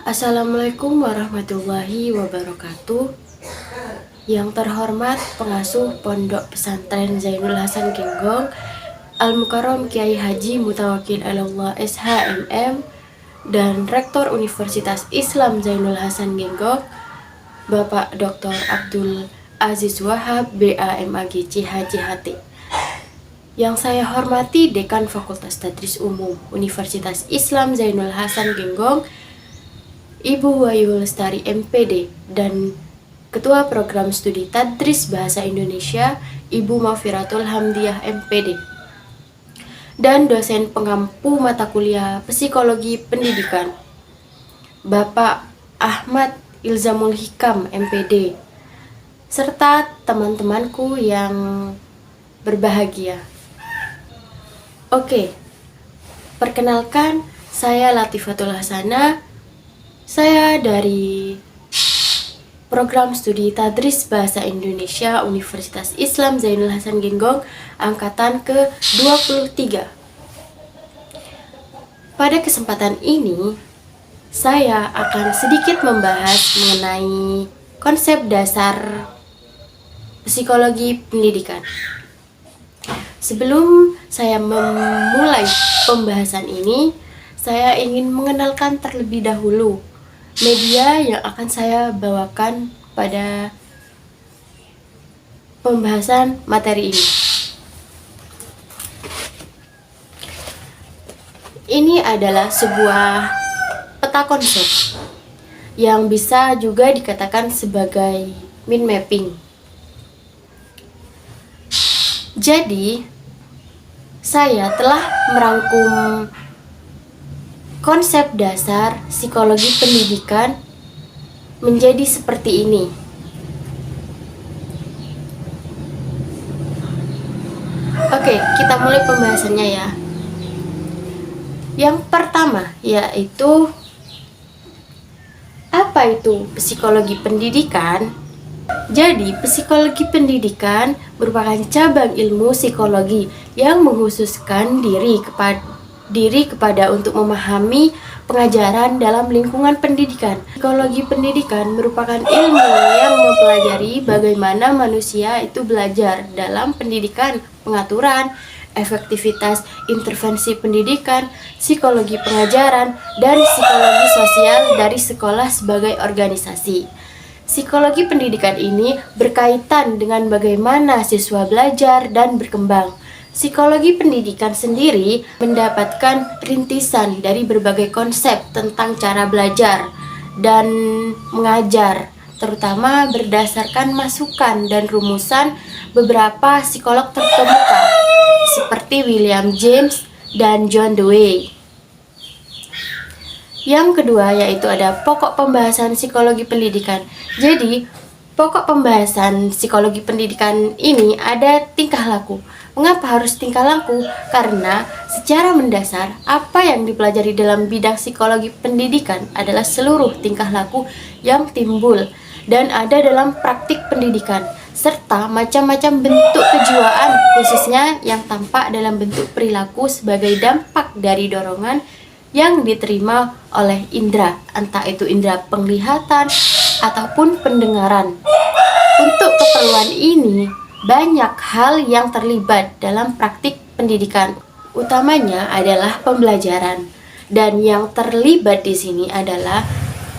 Assalamualaikum warahmatullahi wabarakatuh. Yang terhormat pengasuh Pondok Pesantren Zainul Hasan Genggong, Al-Mukarram Kiai Haji Mutawakil Allah SHMM, dan Rektor Universitas Islam Zainul Hasan Genggong, Bapak Dr. Abdul Aziz Wahab BAMAG CHJHT. Yang saya hormati Dekan Fakultas Tadris Umum Universitas Islam Zainul Hasan Genggong, Ibu Wahyu Lestari MPD, dan Ketua Program Studi Tadris Bahasa Indonesia Ibu Mafiratul Hamdiah MPD, dan dosen pengampu mata kuliah Psikologi Pendidikan Bapak Ahmad Ilzamul Hikam MPD, serta teman-temanku yang berbahagia. Oke, perkenalkan, saya Latifatul Hasanah. Saya dari Program Studi Tadris Bahasa Indonesia Universitas Islam Zainul Hasan Genggong Angkatan ke-23. Pada kesempatan ini, saya akan sedikit membahas mengenai konsep dasar psikologi pendidikan. Sebelum saya memulai pembahasan ini, saya ingin mengenalkan terlebih dahulu media yang akan saya bawakan pada pembahasan materi ini. Ini adalah sebuah peta konsep yang bisa juga dikatakan sebagai mind mapping. Jadi, saya telah merangkum konsep dasar psikologi pendidikan menjadi seperti ini. Oke, kita mulai pembahasannya ya. Yang pertama yaitu, apa itu psikologi pendidikan? Jadi, psikologi pendidikan merupakan cabang ilmu psikologi yang mengkhususkan diri kepada untuk memahami pengajaran dalam lingkungan pendidikan. Psikologi pendidikan merupakan ilmu yang mempelajari bagaimana manusia itu belajar dalam pendidikan, pengaturan, efektivitas intervensi pendidikan, psikologi pengajaran, dan psikologi sosial dari sekolah sebagai organisasi. Psikologi pendidikan ini berkaitan dengan bagaimana siswa belajar dan berkembang. Psikologi pendidikan sendiri mendapatkan rintisan dari berbagai konsep tentang cara belajar dan mengajar, terutama berdasarkan masukan dan rumusan beberapa psikolog terkemuka seperti William James dan John Dewey. Yang kedua yaitu ada pokok pembahasan psikologi pendidikan. Jadi, pokok pembahasan psikologi pendidikan ini ada tingkah laku. Mengapa harus tingkah laku? Karena secara mendasar apa yang dipelajari dalam bidang psikologi pendidikan adalah seluruh tingkah laku yang timbul dan ada dalam praktik pendidikan, serta macam-macam bentuk kejiwaan khususnya yang tampak dalam bentuk perilaku sebagai dampak dari dorongan yang diterima oleh indera, entah itu indera penglihatan ataupun pendengaran. Untuk keperluan ini, banyak hal yang terlibat dalam praktik pendidikan. Utamanya adalah pembelajaran. Dan yang terlibat di sini adalah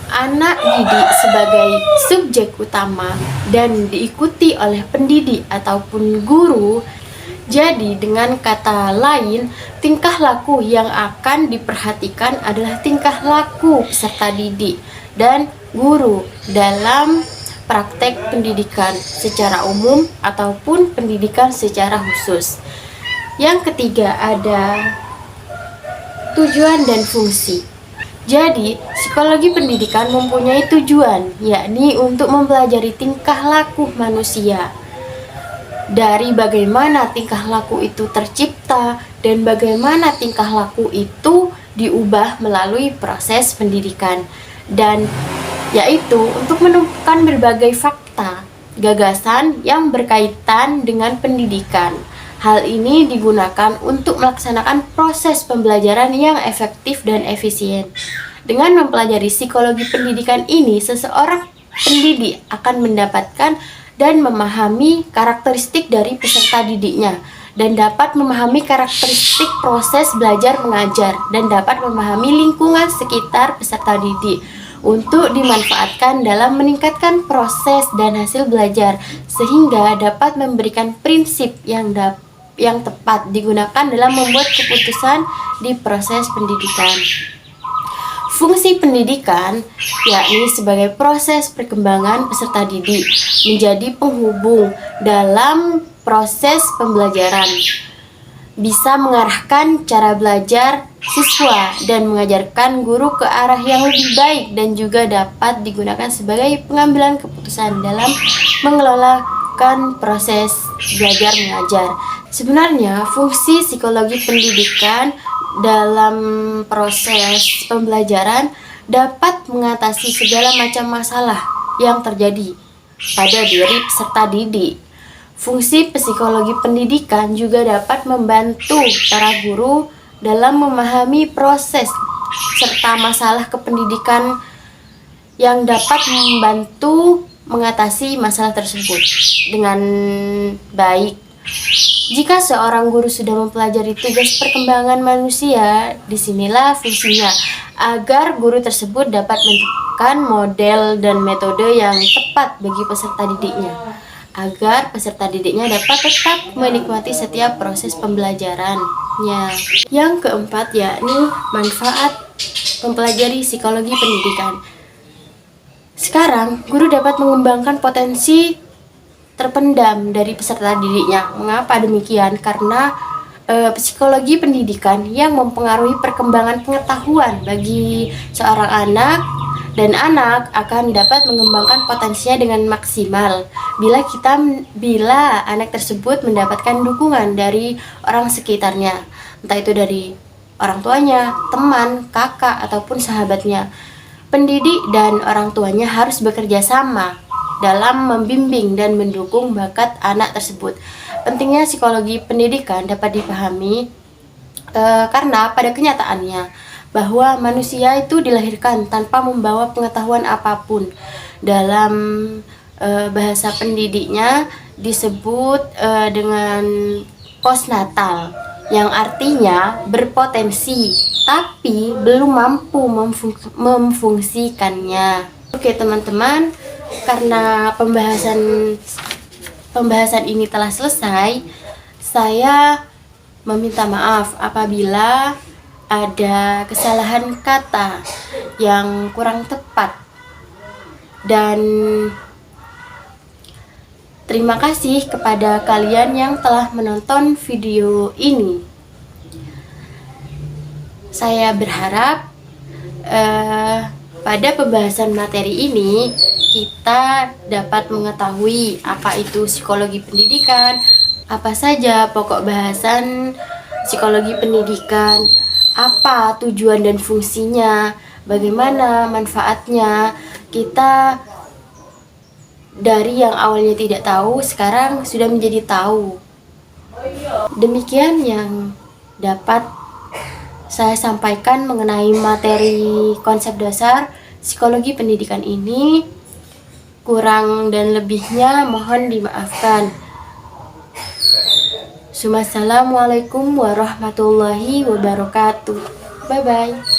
anak didik sebagai subjek utama dan diikuti oleh pendidik ataupun guru. Jadi dengan kata lain, tingkah laku yang akan diperhatikan adalah tingkah laku peserta didik dan guru dalam praktek pendidikan secara umum ataupun pendidikan secara khusus. Yang ketiga ada tujuan dan fungsi. Jadi, psikologi pendidikan mempunyai tujuan, yakni untuk mempelajari tingkah laku manusia. Dari bagaimana tingkah laku itu tercipta dan bagaimana tingkah laku itu diubah melalui proses pendidikan. Dan yaitu untuk menemukan berbagai fakta, gagasan yang berkaitan dengan pendidikan. Hal ini digunakan untuk melaksanakan proses pembelajaran yang efektif dan efisien. Dengan mempelajari psikologi pendidikan ini, seseorang pendidik akan mendapatkan dan memahami karakteristik dari peserta didiknya, dan dapat memahami karakteristik proses belajar mengajar, dan dapat memahami lingkungan sekitar peserta didik untuk dimanfaatkan dalam meningkatkan proses dan hasil belajar, sehingga dapat memberikan prinsip yang tepat digunakan dalam membuat keputusan di proses pendidikan. Fungsi pendidikan yakni sebagai proses perkembangan peserta didik menjadi penghubung dalam proses pembelajaran, bisa mengarahkan cara belajar siswa dan mengajarkan guru ke arah yang lebih baik, dan juga dapat digunakan sebagai pengambilan keputusan dalam mengelolakan proses belajar mengajar. Sebenarnya fungsi psikologi pendidikan dalam proses pembelajaran dapat mengatasi segala macam masalah yang terjadi pada diri peserta didik. Fungsi psikologi pendidikan juga dapat membantu para guru dalam memahami proses serta masalah kependidikan yang dapat membantu mengatasi masalah tersebut dengan baik. Jika seorang guru sudah mempelajari tugas perkembangan manusia, disinilah fungsinya agar guru tersebut dapat menentukan model dan metode yang tepat bagi peserta didiknya, agar peserta didiknya dapat tetap menikmati setiap proses pembelajarannya. Yang keempat yakni manfaat mempelajari psikologi pendidikan. Sekarang, guru dapat mengembangkan potensi terpendam dari peserta didiknya. Mengapa demikian? Karena psikologi pendidikan yang mempengaruhi perkembangan pengetahuan bagi seorang anak, dan anak akan dapat mengembangkan potensinya dengan maksimal bila anak tersebut mendapatkan dukungan dari orang sekitarnya, entah itu dari orang tuanya, teman, kakak, ataupun sahabatnya. Pendidik dan orang tuanya harus bekerja sama dalam membimbing dan mendukung bakat anak tersebut. Pentingnya psikologi pendidikan dapat dipahami karena pada kenyataannya bahwa manusia itu dilahirkan tanpa membawa pengetahuan apapun. Dalam bahasa pendidiknya disebut dengan postnatal, yang artinya berpotensi tapi belum mampu memfungsikannya. Oke teman-teman, karena pembahasan ini telah selesai, saya meminta maaf apabila ada kesalahan kata yang kurang tepat, dan terima kasih kepada kalian yang telah menonton video ini. Saya berharap pada pembahasan materi ini kita dapat mengetahui apa itu psikologi pendidikan, apa saja pokok bahasan psikologi pendidikan, apa tujuan dan fungsinya, bagaimana manfaatnya. Kita dari yang awalnya tidak tahu sekarang sudah menjadi tahu. Demikian yang dapat saya sampaikan mengenai materi konsep dasar psikologi pendidikan ini. Kurang dan lebihnya mohon dimaafkan. Wassalamualaikum warahmatullahi wabarakatuh. Bye bye.